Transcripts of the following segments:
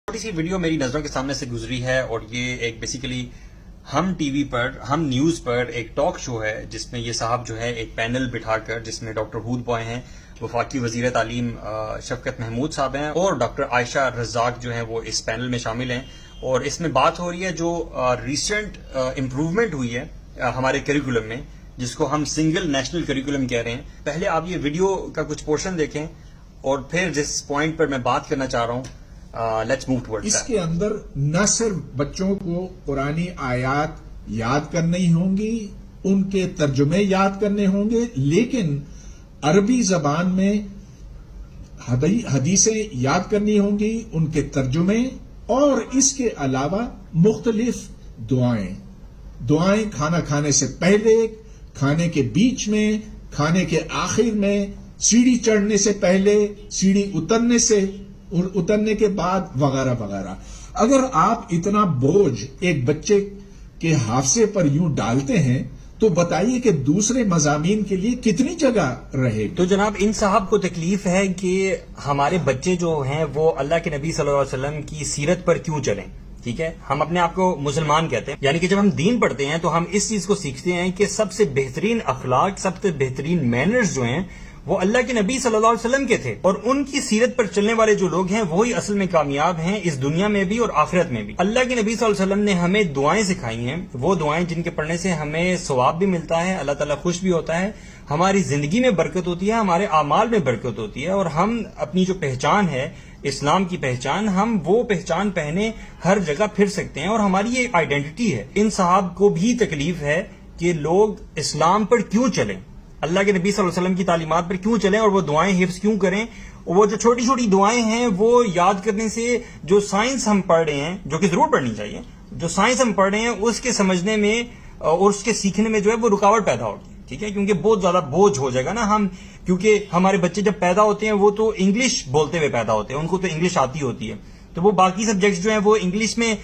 چھوٹی سی ویڈیو میری نظروں کے سامنے سے گزری ہے اور یہ ایک بیسیکلی ہم ٹی وی پر ہم نیوز پر ایک ٹاک شو ہے جس میں یہ صاحب جو ہے ایک پینل بٹھا کر جس میں ڈاکٹر ہود بوائے ہیں، وفاقی وزیر تعلیم شفقت محمود صاحب ہیں اور ڈاکٹر عائشہ رزاق جو ہیں وہ اس پینل میں شامل ہیں، اور اس میں بات ہو رہی ہے جو ریسنٹ امپروومنٹ ہوئی ہے ہمارے کریکولم میں، جس کو ہم سنگل نیشنل کریکولم کہہ رہے ہیں۔ پہلے آپ یہ ویڈیو کا کچھ پورشن دیکھیں اور پھر جس پوائنٹ پر میں بات کرنا چاہ رہا ہوں لیٹس موو ٹورڈ اس کے اندر نہ صرف بچوں کو قرآنی آیات یاد کرنی ہوں گی، ان کے ترجمے یاد کرنے ہوں گے، لیکن عربی زبان میں حدیثیں یاد کرنی ہوں گی، ان کے ترجمے، اور اس کے علاوہ مختلف دعائیں کھانا کھانے سے پہلے، کھانے کے بیچ میں، کھانے کے آخر میں، سیڑھی چڑھنے سے پہلے، سیڑھی اترنے سے اور اترنے کے بعد، وغیرہ وغیرہ۔ اگر آپ اتنا بوجھ ایک بچے کے حافظے پر یوں ڈالتے ہیں تو بتائیے کہ دوسرے مضامین کے لیے کتنی جگہ رہے گی؟ تو جناب ان صاحب کو تکلیف ہے کہ ہمارے بچے جو ہیں وہ اللہ کے نبی صلی اللہ علیہ وسلم کی سیرت پر کیوں چلیں، ٹھیک ہے؟ ہم اپنے آپ کو مسلمان کہتے ہیں، یعنی کہ جب ہم دین پڑھتے ہیں تو ہم اس چیز کو سیکھتے ہیں کہ سب سے بہترین اخلاق، سب سے بہترین مینرز جو ہیں وہ اللہ کے نبی صلی اللہ علیہ وسلم کے تھے، اور ان کی سیرت پر چلنے والے جو لوگ ہیں وہی اصل میں کامیاب ہیں اس دنیا میں بھی اور آخرت میں بھی۔ اللہ کے نبی صلی اللہ علیہ وسلم نے ہمیں دعائیں سکھائی ہیں، وہ دعائیں جن کے پڑھنے سے ہمیں ثواب بھی ملتا ہے، اللہ تعالیٰ خوش بھی ہوتا ہے، ہماری زندگی میں برکت ہوتی ہے، ہمارے اعمال میں برکت ہوتی ہے، اور ہم اپنی جو پہچان ہے اسلام کی پہچان، ہم وہ پہچان پہنے ہر جگہ پھر سکتے ہیں، اور ہماری یہ آئیڈینٹی ہے۔ ان صاحب کو بھی تکلیف ہے کہ لوگ اسلام پر کیوں چلیں، اللہ کے نبی صلی اللہ علیہ وسلم کی تعلیمات پر کیوں چلیں، اور وہ دعائیں حفظ کیوں کریں۔ وہ جو چھوٹی چھوٹی دعائیں ہیں وہ یاد کرنے سے جو سائنس ہم پڑھ رہے ہیں، جو کہ ضرور پڑھنی چاہیے، جو سائنس ہم پڑھ رہے ہیں اس کے سمجھنے میں اور اس کے سیکھنے میں جو ہے وہ رکاوٹ پیدا ہوگی، ٹھیک ہے؟ کیونکہ بہت زیادہ بوجھ ہو جائے گا نا ہم، کیونکہ ہمارے بچے جب پیدا ہوتے ہیں وہ تو انگلش بولتے ہوئے پیدا ہوتے ہیں، ان کو تو انگلش آتی ہوتی ہے، تو وہ باقی سبجیکٹس جو ہیں وہ انگلش میں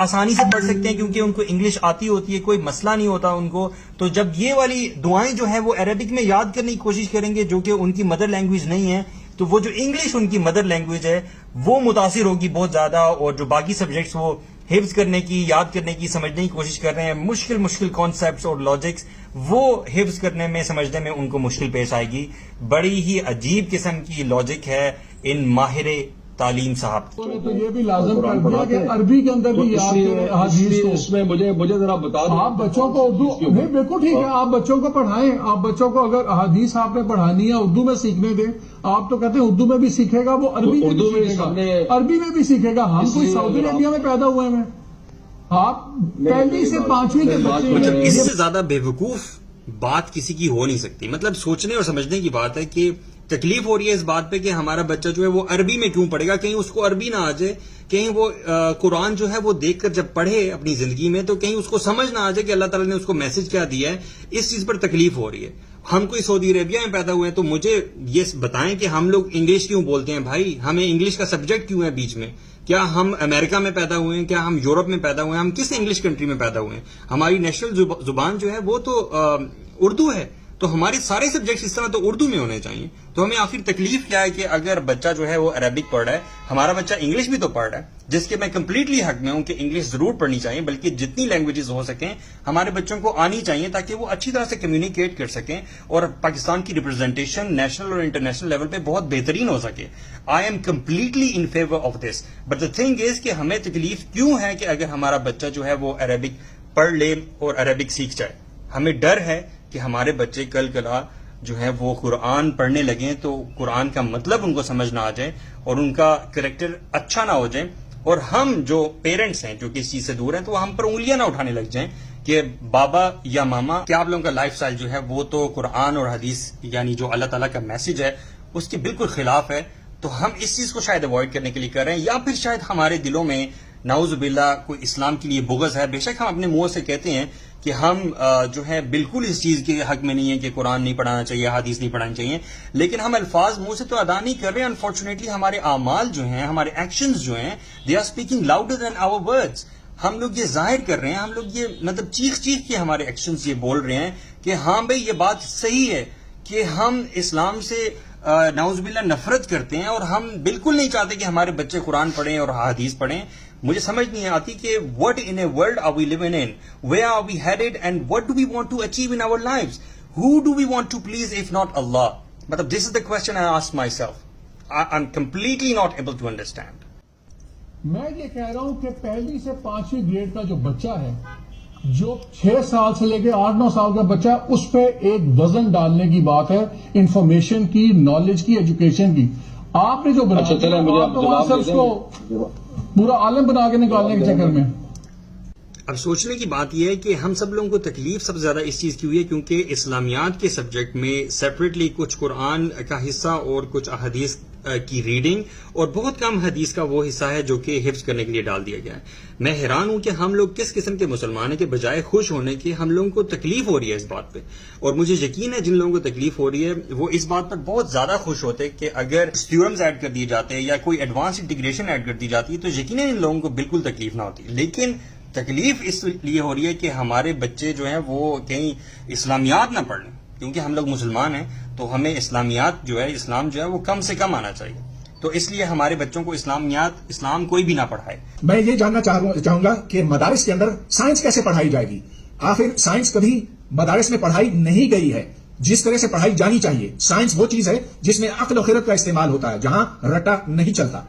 آسانی سے پڑھ سکتے ہیں کیونکہ ان کو انگلش آتی ہوتی ہے، کوئی مسئلہ نہیں ہوتا ان کو۔ تو جب یہ والی دعائیں جو ہیں وہ عربک میں یاد کرنے کی کوشش کریں گے جو کہ ان کی مدر لینگویج نہیں ہے، تو وہ جو انگلش ان کی مدر لینگویج ہے وہ متاثر ہوگی بہت زیادہ، اور جو باقی سبجیکٹس وہ حفظ کرنے کی، یاد کرنے کی، سمجھنے کی کوشش کر رہے ہیں، مشکل کانسیپٹس اور لاجکس، وہ حفظ کرنے میں، سمجھنے میں ان کو مشکل پیش آئے گی۔ بڑی ہی عجیب قسم کی لاجک ہے ان ماہر تعلیم صاحب کی۔ تو یہ بھی لازم کر دیا کہ عربی کے اندر بھی یاد کریں احادیث کو۔ اس میں مجھے ذرا بتا دیں، آپ بچوں کو اردو نہیں، بالکل ٹھیک ہے، آپ بچوں کو پڑھائیں، آپ بچوں کو اگر احادیث آپ نے پڑھانی ہے اردو میں سیکھنے دیں۔ آپ تو کہتے ہیں اردو میں بھی سیکھے گا، وہ عربی میں بھی سیکھے گا، عربی میں بھی سیکھے گا۔ ہم کوئی سعودی عربیہ میں پیدا ہوئے ہیں؟ آپ پہلی سے پانچویں کے بچے مطلب ہیں۔ اس سے زیادہ بے وقوف بات کسی کی ہو نہیں سکتی۔ مطلب سوچنے اور سمجھنے کی بات ہے کہ تکلیف ہو رہی ہے اس بات پہ کہ ہمارا بچہ جو ہے وہ عربی میں کیوں پڑھے گا، کہیں اس کو عربی نہ آ جائے، کہیں وہ قرآن جو ہے وہ دیکھ کر جب پڑھے اپنی زندگی میں تو کہیں اس کو سمجھ نہ آ جائے کہ اللہ تعالیٰ نے اس کو میسج کیا دیا ہے، اس چیز پر تکلیف ہو رہی ہے۔ ہم کوئی سعودی عربیہ میں پیدا ہوئے ہیں تو مجھے یہ بتائیں کہ ہم لوگ انگلش کیوں بولتے ہیں بھائی، ہمیں انگلش کا سبجیکٹ کیوں ہے بیچ میں؟ کیا ہم امریکہ میں پیدا ہوئے ہیں؟ کیا ہم یورپ میں پیدا ہوئے ہیں؟ ہم کس انگلش کنٹری میں پیدا ہوئے ہیں؟ ہماری نیشنل زبان جو ہے وہ تو اردو ہے، تو ہمارے سارے سبجیکٹس اس طرح تو اردو میں ہونے چاہیے۔ تو ہمیں آخر تکلیف کیا ہے کہ اگر بچہ جو ہے وہ عربک پڑھ رہا ہے، ہمارا بچہ انگلش بھی تو پڑھ رہا ہے، جس کے میں کمپلیٹلی حق میں ہوں کہ انگلش ضرور پڑھنی چاہیے، بلکہ جتنی لینگویجز ہو سکیں ہمارے بچوں کو آنی چاہیے تاکہ وہ اچھی طرح سے کمیونیکیٹ کر سکیں اور پاکستان کی ریپرزنٹیشن نیشنل اور انٹرنیشنل لیول پہ بہت بہترین ہو سکے۔ I am completely in favour of this, but the thing is کہ ہمیں تکلیف کیوں ہے کہ اگر ہمارا بچہ جو ہے وہ عربک پڑھ لے اور عربک سیکھ جائے، ہمیں ڈر ہے کہ ہمارے بچے کل کلا جو ہے وہ قرآن پڑھنے لگیں تو قرآن کا مطلب ان کو سمجھ نہ آ جائے اور ان کا کریکٹر اچھا نہ ہو جائے، اور ہم جو پیرنٹس ہیں جو کہ اس چیز سے دور ہیں تو ہم پر انگلیاں نہ اٹھانے لگ جائیں کہ بابا یا ماما کیا آپ لوگوں کا لائف سٹائل جو ہے وہ تو قرآن اور حدیث یعنی جو اللہ تعالیٰ کا میسج ہے اس کے بالکل خلاف ہے۔ تو ہم اس چیز کو شاید اوائڈ کرنے کے لیے کر رہے ہیں، یا پھر شاید ہمارے دلوں میں نعوذ باللہ کوئی اسلام کے لیے بغض ہے۔ بے شک ہم اپنے منہ سے کہتے ہیں کہ ہم جو ہے بالکل اس چیز کے حق میں نہیں ہے کہ قرآن نہیں پڑھانا چاہیے، حدیث نہیں پڑھانی چاہیے، لیکن ہم الفاظ منہ سے تو ادا نہیں کر رہے۔ انفارچونیٹلی ہمارے اعمال جو ہیں، ہمارے ایکشنز جو ہیں، they are speaking louder than our words. ہم لوگ یہ ظاہر کر رہے ہیں، ہم لوگ یہ مطلب چیخ کے ہمارے ایکشنز یہ بول رہے ہیں کہ ہاں بھئی یہ بات صحیح ہے کہ ہم اسلام سے نعوذ باللہ نفرت کرتے ہیں اور ہم بالکل نہیں چاہتے کہ ہمارے بچے قرآن پڑھیں اور حدیث پڑھیں. مجھے سمجھ نہیں آتی کہ what in a world are we living in, where are we headed and what do we want to achieve in our lives, who do we want to please if not Allah. مطلب this is the question I ask myself. I'm completely not able to understand. میں یہ کہہ رہا ہوں کہ پہلی سے 5ویں grade کا جو بچہ ہے، جو 6 سال سے لے کے 8-9 سال کا بچہ، اس پہ ایک وزن ڈالنے کی بات ہے، انفارمیشن کی، نالج کی، ایجوکیشن کی. آپ نے جو بنا آپ تو وہاں سے اس کو پورا عالم بنا کے نکالنے کے چکر میں. اب سوچنے کی بات یہ ہے کہ ہم سب لوگوں کو تکلیف سب سے زیادہ اس چیز کی ہوئی ہے کیونکہ اسلامیات کے سبجیکٹ میں سیپریٹلی کچھ قرآن کا حصہ اور کچھ احادیث کی ریڈنگ اور بہت کم حدیث کا وہ حصہ ہے جو کہ حفظ کرنے کے لیے ڈال دیا گیا ہے. میں حیران ہوں کہ ہم لوگ کس قسم کے مسلمان ہیں کہ بجائے خوش ہونے کے ہم لوگوں کو تکلیف ہو رہی ہے اس بات پہ. اور مجھے یقین ہے جن لوگوں کو تکلیف ہو رہی ہے وہ اس بات پر بہت زیادہ خوش ہوتے کہ اگر تھیورمز ایڈ کر دیے جاتے یا کوئی ایڈوانس انٹیگریشن ایڈ کر دی جاتی تو یقیناً ان لوگوں کو بالکل تکلیف نہ ہوتی. لیکن تکلیف اس لیے ہو رہی ہے کہ ہمارے بچے جو ہیں وہ کہیں اسلامیات نہ پڑھ لیں کیونکہ ہم لوگ مسلمان ہیں تو ہمیں اسلامیات جو ہے اسلام جو ہے وہ کم سے کم آنا چاہیے. تو اس لیے ہمارے بچوں کو اسلام کوئی بھی نہ پڑھائے. میں یہ جاننا چاہوں گا کہ مدارس کے اندر سائنس کیسے پڑھائی جائے گی. آخر سائنس کبھی مدارس میں پڑھائی نہیں گئی ہے جس طرح سے پڑھائی جانی چاہیے. سائنس وہ چیز ہے جس میں عقل و خرد کا استعمال ہوتا ہے، جہاں رٹا نہیں چلتا.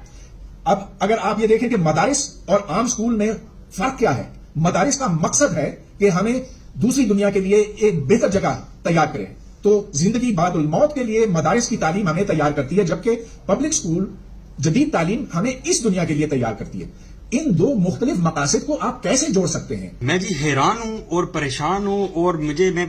اب اگر آپ یہ دیکھیں کہ مدارس اور عام سکول میں فرق کیا ہے. مدارس کا مقصد ہے کہ ہمیں دوسری دنیا کے لیے ایک بہتر جگہ تیار کریں. تو زندگی بعد الموت کے لیے مدارس کی تعلیم ہمیں تیار کرتی ہے، جبکہ پبلک سکول جدید تعلیم ہمیں اس دنیا کے لیے تیار کرتی ہے. ان دو مختلف مقاصد کو آپ کیسے جوڑ سکتے ہیں؟ میں جی حیران ہوں اور پریشان ہوں. اور میں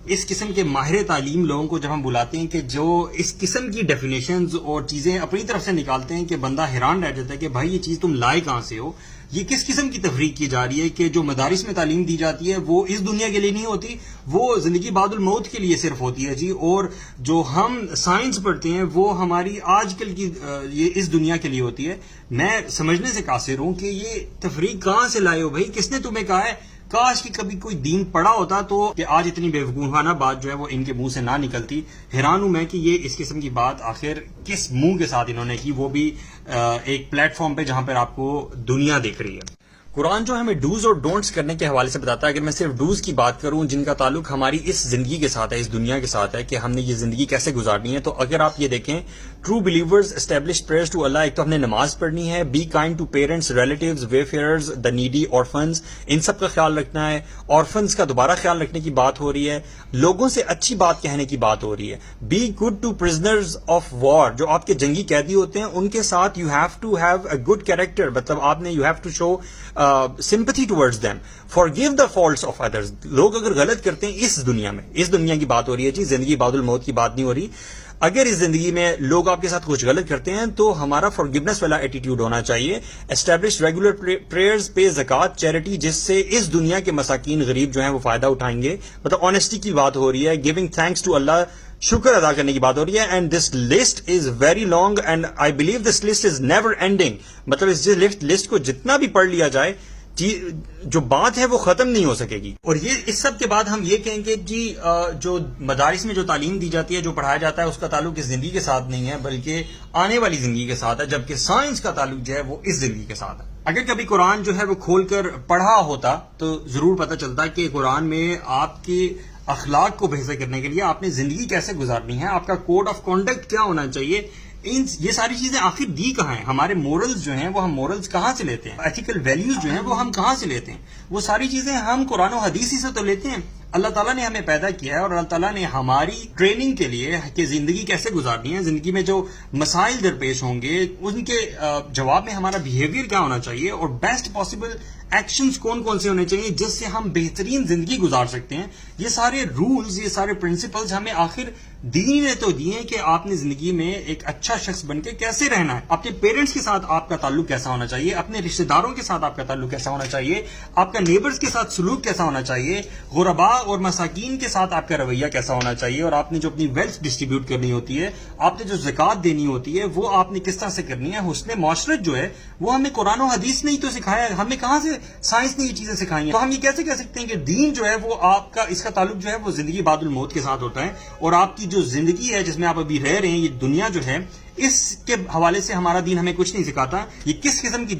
اس قسم کے ماہر تعلیم لوگوں کو جب ہم بلاتے ہیں کہ جو اس قسم کی ڈیفینیشنز اور چیزیں اپنی طرف سے نکالتے ہیں کہ بندہ حیران رہ جاتا ہے کہ بھائی یہ چیز تم لائے کہاں سے ہو. یہ کس قسم کی تفریق کی جا رہی ہے کہ جو مدارس میں تعلیم دی جاتی ہے وہ اس دنیا کے لیے نہیں ہوتی، وہ زندگی بعد الموت کے لیے صرف ہوتی ہے جی. اور جو ہم سائنس پڑھتے ہیں وہ ہماری آج کل کی یہ اس دنیا کے لیے ہوتی ہے. میں سمجھنے سے قاصر ہوں کہ یہ تفریق کہاں سے لائے ہو بھائی، کس نے تمہیں کہا ہے؟ کاش کہ کبھی کوئی دین پڑھا ہوتا تو کہ آج اتنی بیوقوفانہ بات جو ہے وہ ان کے منہ سے نہ نکلتی. حیران ہوں میں کہ یہ اس قسم کی بات آخر کس منہ کے ساتھ انہوں نے کی، وہ بھی ایک پلیٹ فارم پہ جہاں پر آپ کو دنیا دیکھ رہی ہے. قرآن جو ہمیں ڈوز اور ڈونٹس کرنے کے حوالے سے بتاتا ہے. اگر میں صرف ڈوز کی بات کروں جن کا تعلق ہماری اس زندگی کے ساتھ ہے، اس دنیا کے ساتھ ہے کہ ہم نے یہ زندگی کیسے گزارنی ہے، تو اگر آپ یہ دیکھیں true believers establish prayers to Allah. ایک تو ہم نے نماز پڑھنی ہے، be kind to parents, relatives, wayfarers, the needy, orphans, ان سب کا خیال رکھنا ہے. آرفنز کا دوبارہ خیال رکھنے کی بات ہو رہی ہے. لوگوں سے اچھی بات کہنے کی بات ہو رہی ہے. Be good to prisoners of war, جو آپ کے جنگی قیدی ہوتے ہیں ان کے ساتھ you have to have a good character. مطلب آپ نے you have to show sympathy towards them, forgive the faults of others. لوگ اگر غلط کرتے ہیں اس دنیا کی بات ہو رہی ہے جی، زندگی بعد الموت کی بات نہیں ہو رہی. اگر اس زندگی میں لوگ آپ کے ساتھ کچھ غلط کرتے ہیں تو ہمارا forgiveness والا ایٹیٹیوڈ ہونا چاہیے. اسٹیبلش ریگولر پریئرز، پے زکات، چیریٹی، جس سے اس دنیا کے مساکین غریب جو ہیں وہ فائدہ اٹھائیں گے. مطلب آنےسٹی کی بات ہو رہی ہے. گیونگ تھینکس ٹو اللہ، شکر ادا کرنے کی بات ہو رہی ہے. And this list is very long and I believe this list is never ending. مطلب اس لسٹ کو جتنا بھی پڑھ لیا جائے جو بات ہے وہ ختم نہیں ہو سکے گی. اور یہ اس سب کے بعد ہم یہ کہیں گے جی جو مدارس میں جو تعلیم دی جاتی ہے، جو پڑھایا جاتا ہے، اس کا تعلق اس زندگی کے ساتھ نہیں ہے بلکہ آنے والی زندگی کے ساتھ ہے، جبکہ سائنس کا تعلق جو ہے وہ اس زندگی کے ساتھ ہے. اگر کبھی قرآن جو ہے وہ کھول کر پڑھا ہوتا تو ضرور پتہ چلتا کہ قرآن میں آپ کے اخلاق کو بہتر کرنے کے لیے آپ نے زندگی کیسے گزارنی ہے، آپ کا کوڈ آف کانڈکٹ کیا ہونا چاہیے. یہ ساری چیزیں آخر دی کہاں ہیں؟ ہمارے مورلز جو ہیں وہ ہم مورلز کہاں سے لیتے ہیں؟ ایتھیکل ویلیوز جو ہیں وہ ہم کہاں سے لیتے ہیں؟ وہ ساری چیزیں ہم قرآن و حدیث ہی سے تو لیتے ہیں. اللہ تعالیٰ نے ہمیں پیدا کیا ہے اور اللہ تعالیٰ نے ہماری ٹریننگ کے لیے کہ زندگی کیسے گزارنی ہے، زندگی میں جو مسائل درپیش ہوں گے ان کے جواب میں ہمارا بیہیویئر کیا ہونا چاہیے اور بیسٹ پاسبل ایکشنز کون کون سے ہونے چاہیے جس سے ہم بہترین زندگی گزار سکتے ہیں. یہ سارے رولز، یہ سارے پرنسپلز ہمیں آخر دین نے تو دیے ہیں کہ آپ نے زندگی میں ایک اچھا شخص بن کے کیسے رہنا ہے. اپنے پیرنٹس کے ساتھ آپ کا تعلق کیسا ہونا چاہیے، اپنے رشتہ داروں کے ساتھ آپ کا تعلق کیسا ہونا چاہیے، آپ کا نیبرز کے ساتھ سلوک کیسا ہونا چاہیے، غرباء اور مساکین کے ساتھ آپ کا رویہ کیسا ہونا چاہیے, اور آپ نے جو اپنی ویلتھ ڈسٹریبیوٹ کرنی ہوتی ہے, آپ نے جو زکوٰۃ دینی ہوتی ہے, وہ آپ نے کس طرح سے کرنی ہے. حسن معاشرت جو ہے وہ ہمیں قرآن و حدیث نے ہی تو سکھایا ہے, ہمیں کہاں سے سائنس نے یہ چیزیں سکھائی ہیں. تو ہم یہ کیسے کہہ سکتے ہیں کہ دین جو ہے وہ آپ کا, اس کا تعلق جو ہے وہ زندگی بعد الموت کے ساتھ ہوتا ہے, اور آپ کی جو زندگی ہے جس میں آپ ابھی رہ رہے ہیں, یہ دنیا جو ہے, اس کے حوالے سے ہمارا دین ہمیں کچھ نہیں سکھاتا. یہ کس قسم کی